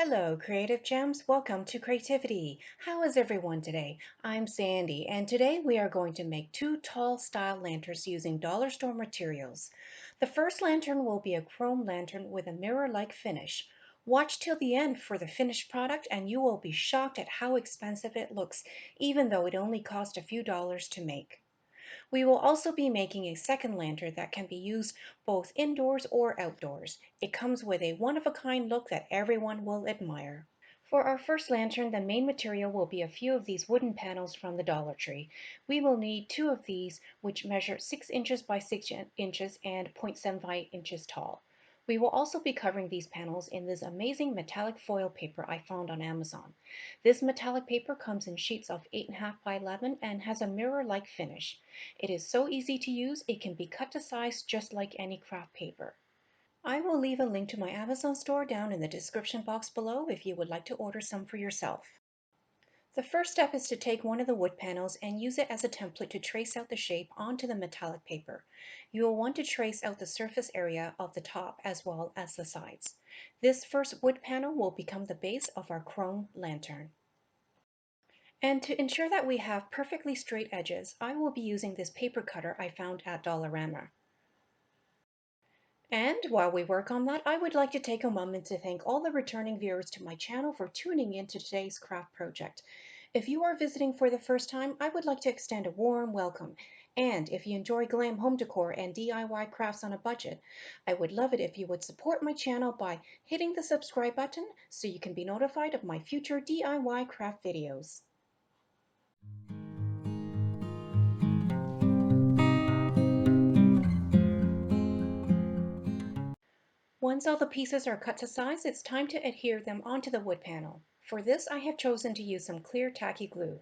Hello, Creative Gems. Welcome to Creativity. How is everyone today? I'm Sandy, and today we are going to make two tall style lanterns using dollar store materials. The first lantern will be a chrome lantern with a mirror-like finish. Watch till the end for the finished product and you will be shocked at how expensive it looks, even though it only cost a few dollars to make. We will also be making a second lantern that can be used both indoors or outdoors. It comes with a one-of-a-kind look that everyone will admire. For our first lantern, the main material will be a few of these wooden panels from the Dollar Tree. We will need two of these, which measure 6 inches by 6 inches and 0.75 inches tall. We will also be covering these panels in this amazing metallic foil paper I found on Amazon. This metallic paper comes in sheets of 8.5 by 11 and has a mirror-like finish. It is so easy to use, it can be cut to size just like any craft paper. I will leave a link to my Amazon store down in the description box below if you would like to order some for yourself. The first step is to take one of the wood panels and use it as a template to trace out the shape onto the metallic paper. You will want to trace out the surface area of the top as well as the sides. This first wood panel will become the base of our chrome lantern. And to ensure that we have perfectly straight edges, I will be using this paper cutter I found at Dollarama. And while we work on that, I would like to take a moment to thank all the returning viewers to my channel for tuning in to today's craft project. If you are visiting for the first time, I would like to extend a warm welcome. And if you enjoy glam home decor and DIY crafts on a budget, I would love it if you would support my channel by hitting the subscribe button so you can be notified of my future DIY craft videos. Once all the pieces are cut to size, it's time to adhere them onto the wood panel. For this, I have chosen to use some clear tacky glue.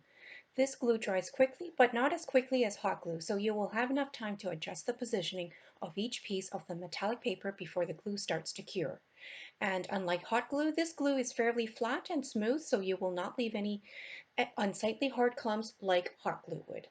This glue dries quickly, but not as quickly as hot glue, so you will have enough time to adjust the positioning of each piece of the metallic paper before the glue starts to cure. And unlike hot glue, this glue is fairly flat and smooth, so you will not leave any unsightly hard clumps like hot glue would.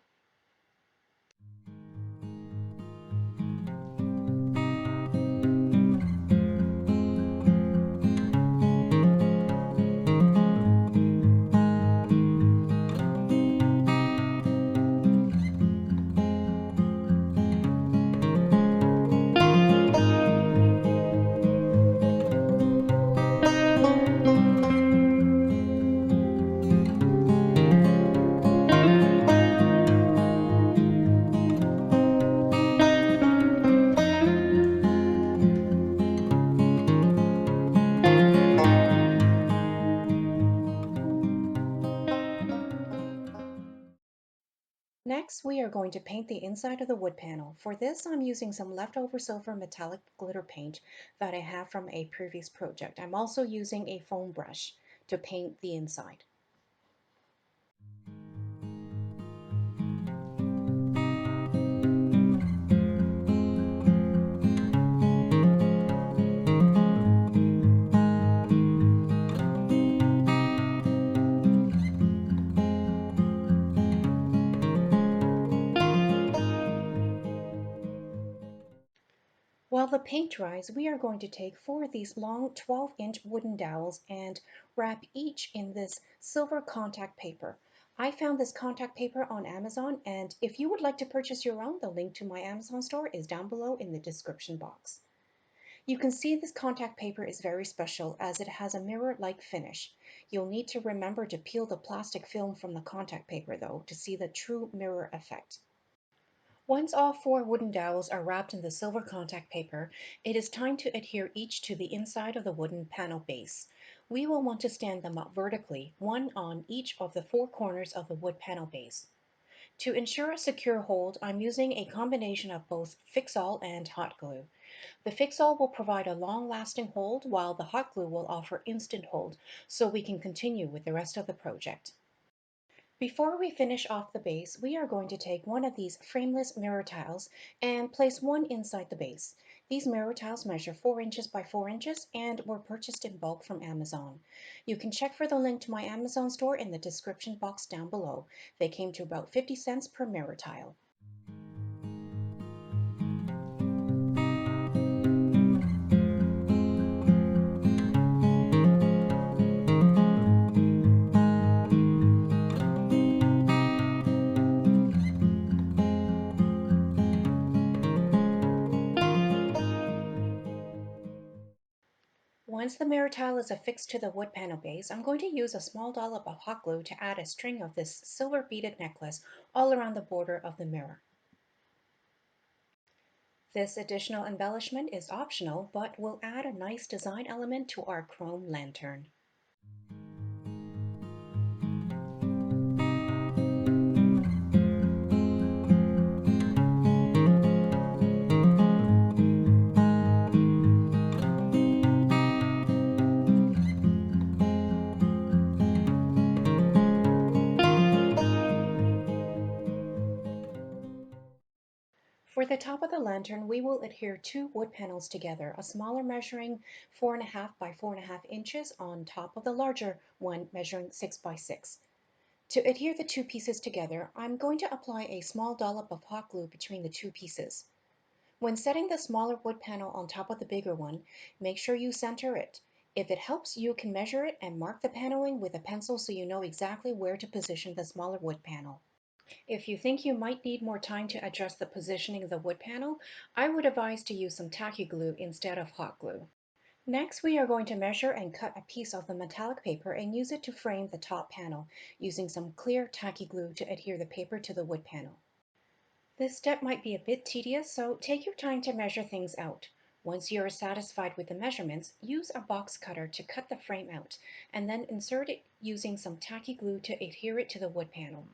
Next, we are going to paint the inside of the wood panel. For this, I'm using some leftover silver metallic glitter paint that I have from a previous project. I'm also using a foam brush to paint the inside. While the paint dries, we are going to take four of these long 12-inch wooden dowels and wrap each in this silver contact paper. I found this contact paper on Amazon, and if you would like to purchase your own, the link to my Amazon store is down below in the description box. You can see this contact paper is very special as it has a mirror-like finish. You'll need to remember to peel the plastic film from the contact paper though to see the true mirror effect. Once all four wooden dowels are wrapped in the silver contact paper, it is time to adhere each to the inside of the wooden panel base. We will want to stand them up vertically, one on each of the four corners of the wood panel base. To ensure a secure hold, I'm using a combination of both Fix-All and hot glue. The Fix-All will provide a long-lasting hold while the hot glue will offer instant hold, so we can continue with the rest of the project. Before we finish off the base, we are going to take one of these frameless mirror tiles and place one inside the base. These mirror tiles measure 4 inches by 4 inches and were purchased in bulk from Amazon. You can check for the link to my Amazon store in the description box down below. They came to about 50 cents per mirror tile. Once the mirror tile is affixed to the wood panel base, I'm going to use a small dollop of hot glue to add a string of this silver beaded necklace all around the border of the mirror. This additional embellishment is optional, but will add a nice design element to our chrome lantern. For the top of the lantern, we will adhere two wood panels together, a smaller measuring 4.5 by 4.5 inches on top of the larger one measuring 6 by 6. To adhere the two pieces together, I'm going to apply a small dollop of hot glue between the two pieces. When setting the smaller wood panel on top of the bigger one, make sure you center it. If it helps, you can measure it and mark the paneling with a pencil so you know exactly where to position the smaller wood panel. If you think you might need more time to adjust the positioning of the wood panel, I would advise to use some tacky glue instead of hot glue. Next, we are going to measure and cut a piece of the metallic paper and use it to frame the top panel, using some clear tacky glue to adhere the paper to the wood panel. This step might be a bit tedious, so take your time to measure things out. Once you are satisfied with the measurements, use a box cutter to cut the frame out, and then insert it using some tacky glue to adhere it to the wood panel.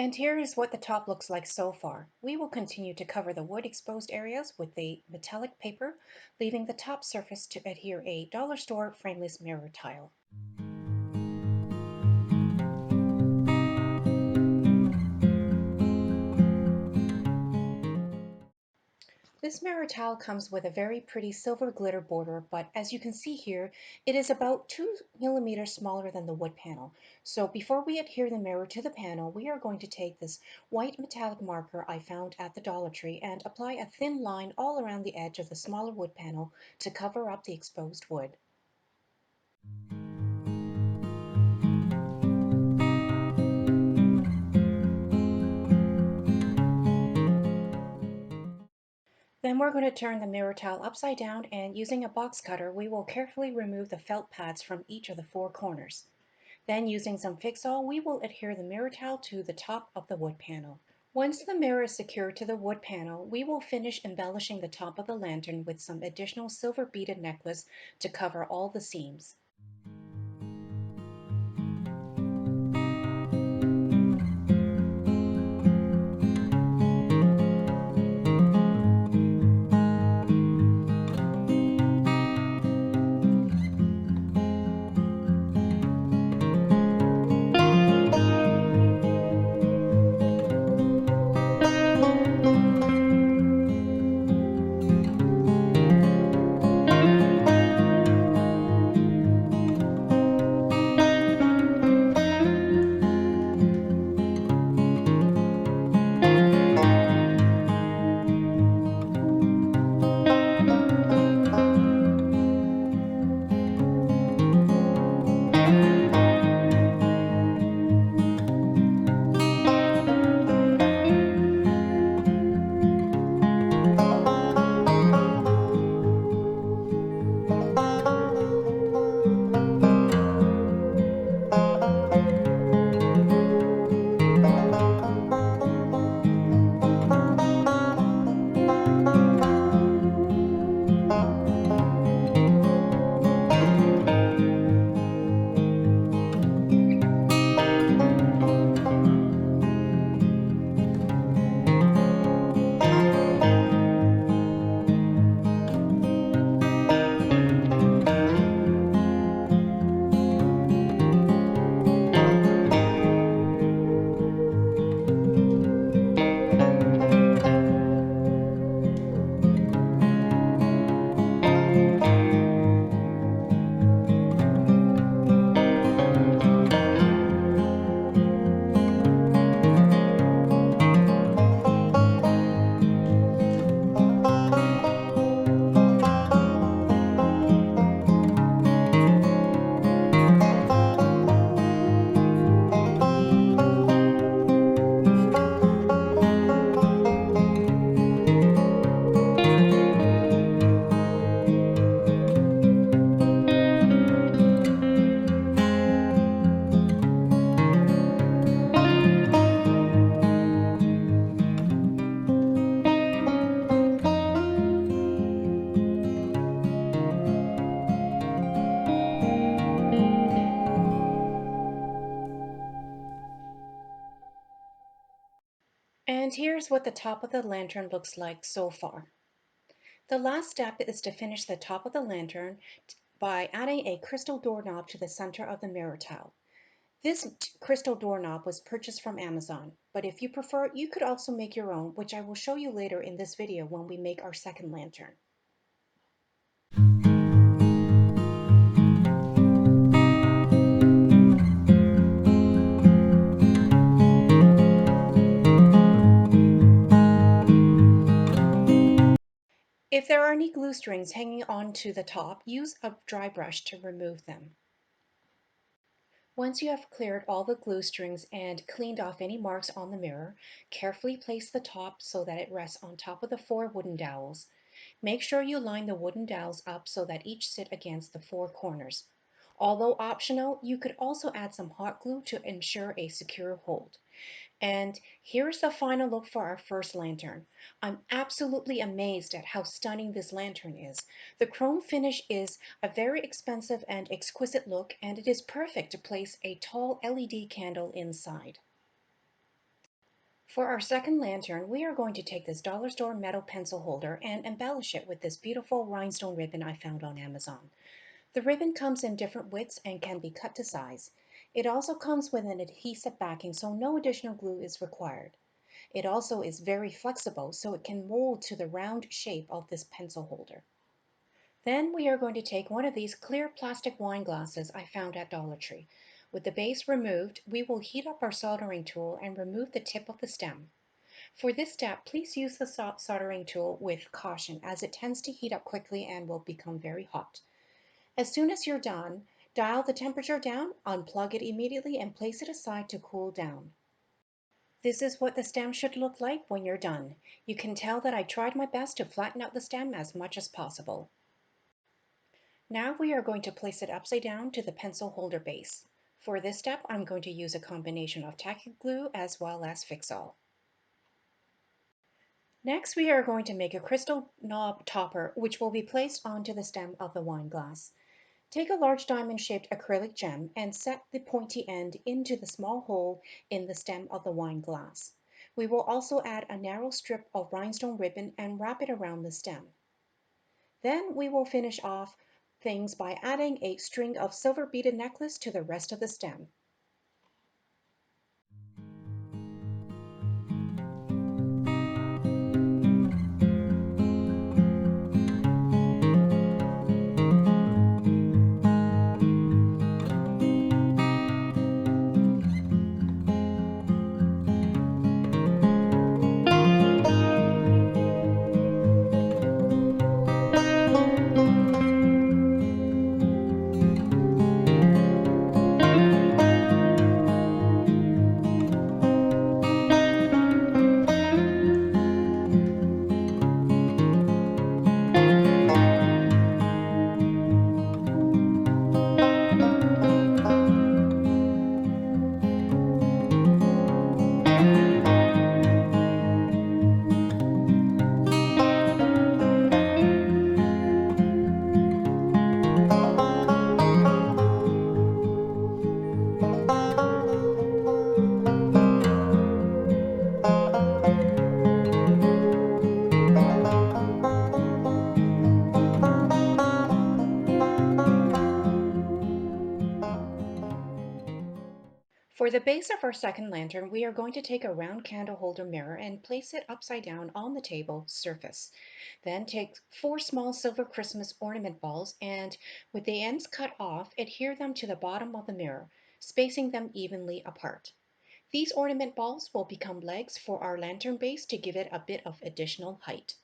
And here is what the top looks like so far. We will continue to cover the wood exposed areas with the metallic paper, leaving the top surface to adhere a dollar store frameless mirror tile. This mirror tile comes with a very pretty silver glitter border, but as you can see here, it is about 2 millimeters smaller than the wood panel. So before we adhere the mirror to the panel, we are going to take this white metallic marker I found at the Dollar Tree and apply a thin line all around the edge of the smaller wood panel to cover up the exposed wood. Then we're going to turn the mirror towel upside down, and using a box cutter, we will carefully remove the felt pads from each of the four corners. Then using some Fix-All, we will adhere the mirror towel to the top of the wood panel. Once the mirror is secured to the wood panel, we will finish embellishing the top of the lantern with some additional silver beaded necklace to cover all the seams. And here's what the top of the lantern looks like so far. The last step is to finish the top of the lantern by adding a crystal doorknob to the center of the mirror towel. This crystal doorknob was purchased from Amazon, but if you prefer, you could also make your own, which I will show you later in this video when we make our second lantern. If there are any glue strings hanging onto the top, use a dry brush to remove them. Once you have cleared all the glue strings and cleaned off any marks on the mirror, carefully place the top so that it rests on top of the four wooden dowels. Make sure you line the wooden dowels up so that each sit against the four corners. Although optional, you could also add some hot glue to ensure a secure hold. And here's the final look for our first lantern. I'm absolutely amazed at how stunning this lantern is. The chrome finish is a very expensive and exquisite look, and it is perfect to place a tall LED candle inside. For our second lantern, we are going to take this dollar store metal pencil holder and embellish it with this beautiful rhinestone ribbon I found on Amazon. The ribbon comes in different widths and can be cut to size. It also comes with an adhesive backing, so no additional glue is required. It also is very flexible, so it can mold to the round shape of this pencil holder. Then we are going to take one of these clear plastic wine glasses I found at Dollar Tree. With the base removed, we will heat up our soldering tool and remove the tip of the stem. For this step, please use the soldering tool with caution, as it tends to heat up quickly and will become very hot. As soon as you're done, dial the temperature down, unplug it immediately, and place it aside to cool down. This is what the stem should look like when you're done. You can tell that I tried my best to flatten out the stem as much as possible. Now we are going to place it upside down to the pencil holder base. For this step, I'm going to use a combination of tacky glue as well as Fix-All. Next, we are going to make a crystal knob topper, which will be placed onto the stem of the wine glass. Take a large diamond-shaped acrylic gem and set the pointy end into the small hole in the stem of the wine glass. We will also add a narrow strip of rhinestone ribbon and wrap it around the stem. Then we will finish off things by adding a string of silver beaded necklace to the rest of the stem. For the base of our second lantern, we are going to take a round candle holder mirror and place it upside down on the table surface. Then take 4 small silver Christmas ornament balls and, with the ends cut off, adhere them to the bottom of the mirror, spacing them evenly apart. These ornament balls will become legs for our lantern base to give it a bit of additional height.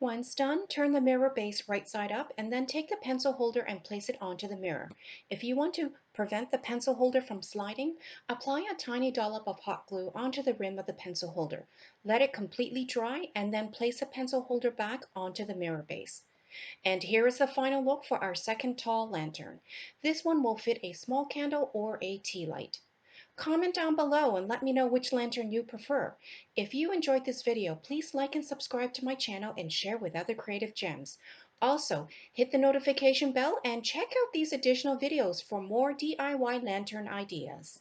Once done, turn the mirror base right side up and then take the pencil holder and place it onto the mirror. If you want to prevent the pencil holder from sliding, apply a tiny dollop of hot glue onto the rim of the pencil holder. Let it completely dry and then place the pencil holder back onto the mirror base. And here is the final look for our second tall lantern. This one will fit a small candle or a tea light. Comment down below and let me know which lantern you prefer. If you enjoyed this video, please like and subscribe to my channel and share with other creative gems. Also, hit the notification bell and check out these additional videos for more DIY lantern ideas.